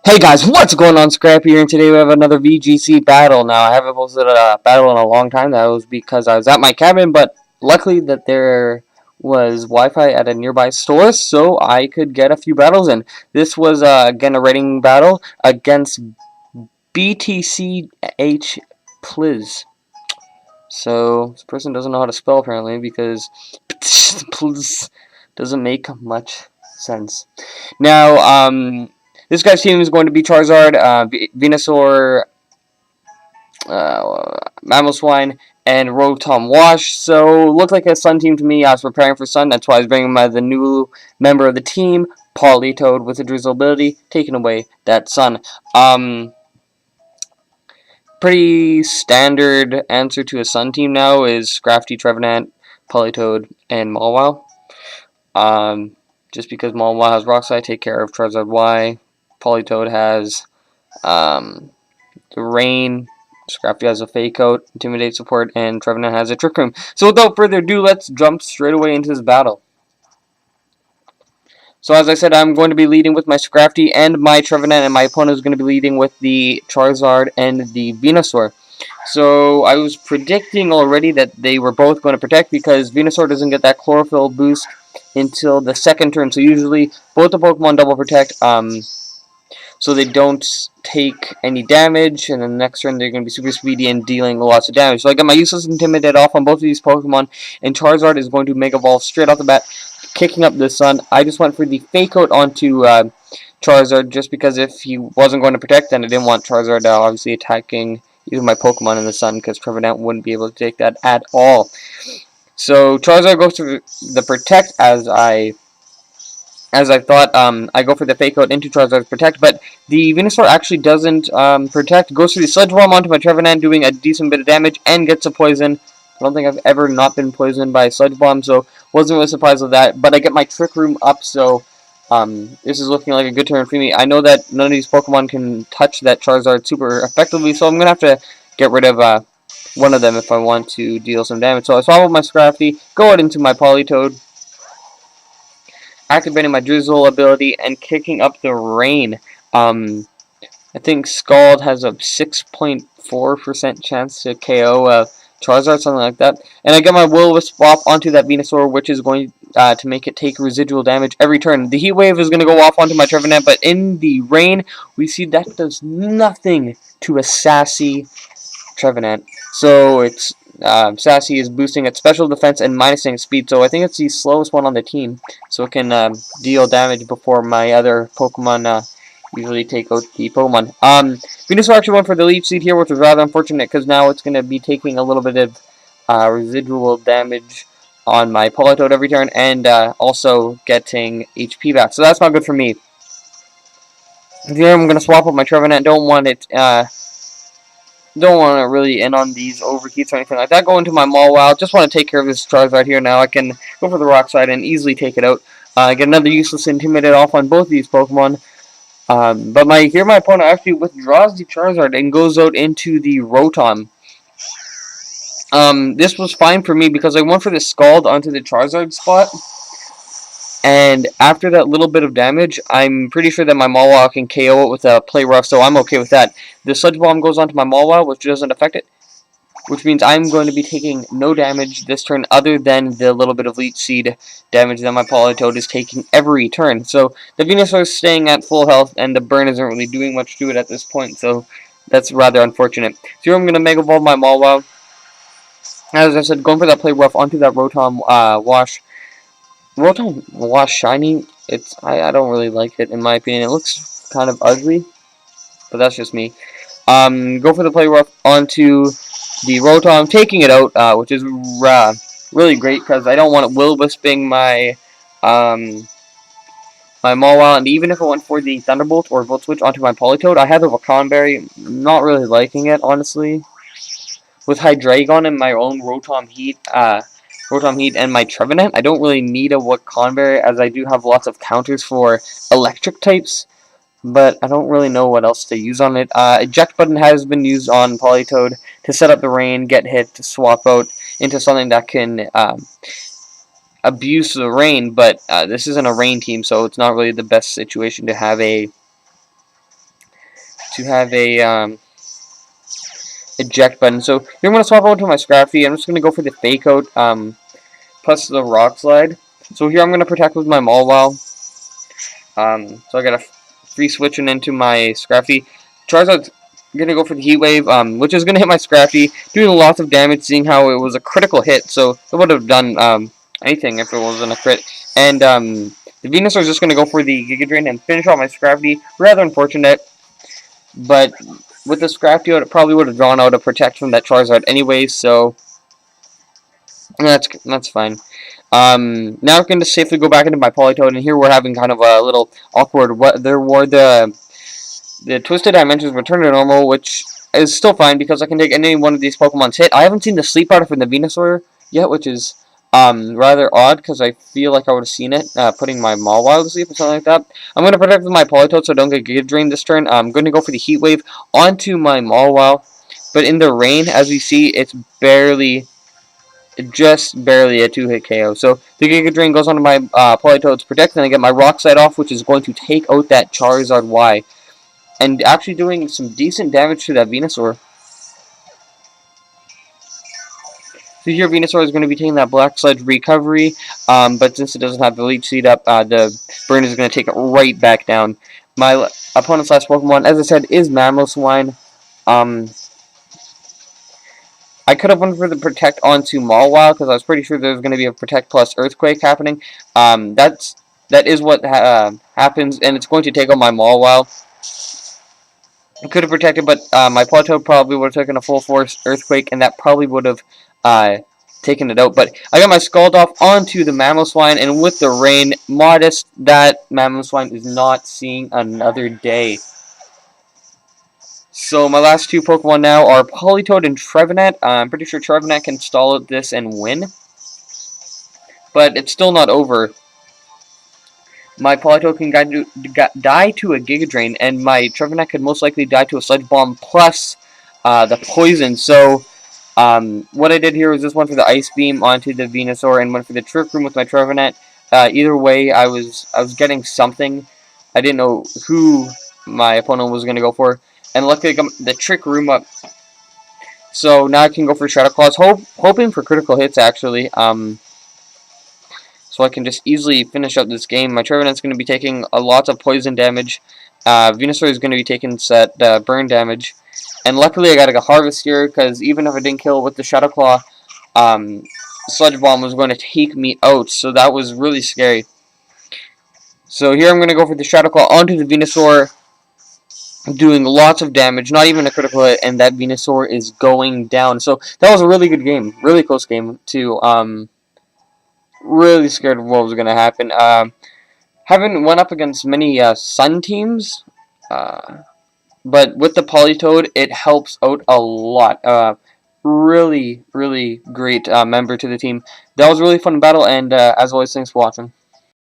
Hey guys, what's going on? Scrappy here, and today we have another VGC battle. Now, I haven't posted a battle in a long time. That was because I was at my cabin, but luckily that there was Wi-Fi at a nearby store, so I could get a few battles in. This was, again, a rating battle against BTCH Pliz. So, this person doesn't know how to spell, apparently, because Pliz doesn't make much sense. Now, this guy's team is going to be Charizard, Venusaur, Mamoswine, and Rotom Wash. So, looked like a Sun team to me. I was preparing for Sun. That's why I was bringing the new member of the team, Politoed, with a Drizzle ability, taking away that Sun. Pretty standard answer to a Sun team now is Scrafty, Trevenant, Politoed, and Mawile. Just because Mawile has Rock Slide, take care of Charizard-Y. Politoed has the Rain. Scrafty has a Fake Out, Intimidate support, and Trevenant has a Trick Room. So without further ado, let's jump straight away into this battle. So as I said, I'm going to be leading with my Scrafty and my Trevenant, and my opponent is going to be leading with the Charizard and the Venusaur. So I was predicting already that they were both going to protect because Venusaur doesn't get that Chlorophyll boost until the second turn. So usually both the Pokemon double protect, so they don't take any damage, and then the next turn they're going to be super speedy and dealing lots of damage. So I got my useless Intimidate off on both of these Pokemon, and Charizard is going to Mega Evolve straight off the bat, kicking up the Sun. I just went for the Fake Out onto Charizard, just because if he wasn't going to protect, then I didn't want Charizard obviously attacking either my Pokemon in the Sun, because Trevenant wouldn't be able to take that at all. So Charizard goes to the Protect as I thought. I go for the Fake Out into Charizard's Protect, but the Venusaur actually doesn't Protect. Goes through the Sludge Bomb onto my Trevenant, doing a decent bit of damage, and gets a Poison. I don't think I've ever not been poisoned by a Sludge Bomb, so wasn't really surprised with that. But I get my Trick Room up, so this is looking like a good turn for me. I know that none of these Pokemon can touch that Charizard super effectively, so I'm going to have to get rid of one of them if I want to deal some damage. So I swap out my Scrafty, go out into my Politoed, activating my Drizzle ability, and kicking up the Rain. I think Scald has a 6.4% chance to KO Charizard, something like that. And I get my Will-O-Wisp swap onto that Venusaur, which is going to make it take residual damage every turn. The Heat Wave is going to go off onto my Trevenant, but in the Rain, we see that does nothing to a sassy Trevenant. So it's Sassy is boosting its special defense and minusing its speed, so I think it's the slowest one on the team, so it can deal damage before my other Pokemon usually take out the Pokemon. Venusaur actually went for the Leech Seed here, which was rather unfortunate because now it's going to be taking a little bit of residual damage on my Politoed every turn, and also getting HP back, so that's not good for me. Here I'm going to swap up my Trevenant. Don't want it really in on these overheats or anything like that. Go into my Mawile. Just want to take care of this Charizard here now. I can go for the Rock Slide and easily take it out. Get another useless Intimidate off on both these Pokemon. But my opponent actually withdraws the Charizard and goes out into the Rotom. This was fine for me because I went for the Scald onto the Charizard spot. And after that little bit of damage, I'm pretty sure that my Mawile can KO it with a Play Rough, so I'm okay with that. The Sludge Bomb goes onto my Mawile, which doesn't affect it, which means I'm going to be taking no damage this turn other than the little bit of Leech Seed damage that my Politoed is taking every turn. So the Venusaur is staying at full health, and the burn isn't really doing much to it at this point, so that's rather unfortunate. So here I'm going to Mega Evolve my Mawile. As I said, going for that Play Rough onto that Rotom Wash. Rotom Wash Shiny, I don't really like it, in my opinion. It looks kind of ugly, but that's just me. Go for the Play Rough onto the Rotom, taking it out, which is really great because I don't want it Will-Wisping my my Mawile, and even if I went for the Thunderbolt or Volt Switch onto my Politoed, I have the Wakan Berry. Not really liking it, honestly. With Hydreigon and my own Rotom Heat and my Trevenant, I don't really need a Wakan Berry, as I do have lots of counters for electric types, but I don't really know what else to use on it. Eject button has been used on Politoed to set up the Rain, get hit, to swap out into something that can abuse the Rain, but this isn't a Rain team, so it's not really the best situation to have a to have a eject button. So here I'm going to swap over to my Scrappy. I'm just going to go for the Fake Out plus the Rock Slide. So here I'm going to protect with my Mawile. So I got a free switching into my Scrappy. Charizard's going to go for the Heat Wave, which is going to hit my Scrappy, doing lots of damage, seeing how it was a critical hit. So it would have done anything if it wasn't a crit. And the Venusaur is just going to go for the Giga Drain and finish off my Scrappy. Rather unfortunate, but with the Scrapty out, it probably would have drawn out a Protect from that Charizard anyway, so that's fine. Now I'm going to safely go back into my Politoed, and here we're having kind of a little awkward weather war. The Twisted Dimensions return to normal, which is still fine because I can take any one of these Pokemon's hit. I haven't seen the Sleep Powder from the Venusaur yet, which is rather odd because I feel like I would have seen it putting my Mawile to sleep or something like that. I'm going to protect with my Politoed so I don't get Giga Drained this turn. I'm going to go for the Heat Wave onto my Mawile, but in the rain, as we see, it's just barely a 2-hit KO. So the Giga Drain goes onto my Politoed's Protect, and I get my Rock Slide off, which is going to take out that Charizard-Y, and actually doing some decent damage to that Venusaur. So here Venusaur is going to be taking that Black Sludge recovery, but since it doesn't have the Leech Seed up, the burn is going to take it right back down. My opponent's last Pokemon, as I said, is Mamoswine. I could have went for the Protect onto Mawile because I was pretty sure there was going to be a Protect plus Earthquake happening. That is what happens, and it's going to take on my Mawile. I could have protected, but my Politoed probably would have taken a full force Earthquake, and that probably would have taken it out. But I got my Scald off onto the Mamoswine, and with the rain, modest, that Mamoswine is not seeing another day. So my last two Pokemon now are Politoed and Trevenant. I'm pretty sure Trevenant can stall at this and win, but it's still not over. My Politoed can die to a Giga Drain, and my Trevenant could most likely die to a Sludge Bomb plus the Poison. So what I did here was just went for the Ice Beam onto the Venusaur and went for the Trick Room with my Trevenant. Either way, I was getting something. I didn't know who my opponent was going to go for, and luckily I got the Trick Room up. So now I can go for Shadow Claws, hoping for critical hits actually. So I can just easily finish up this game. My Trevenant's going to be taking a lot of poison damage. Venusaur is going to be taking set burn damage. And luckily I got a Harvest here, because even if I didn't kill with the Shadow Claw, Sludge Bomb was going to take me out. So that was really scary. So here I'm going to go for the Shadow Claw onto the Venusaur, doing lots of damage, not even a critical hit, and that Venusaur is going down. So that was a really good game, really close game to really scared of what was going to happen. Haven't went up against many Sun teams, but with the Politoed, it helps out a lot. Really, really great member to the team. That was a really fun battle, and as always, thanks for watching.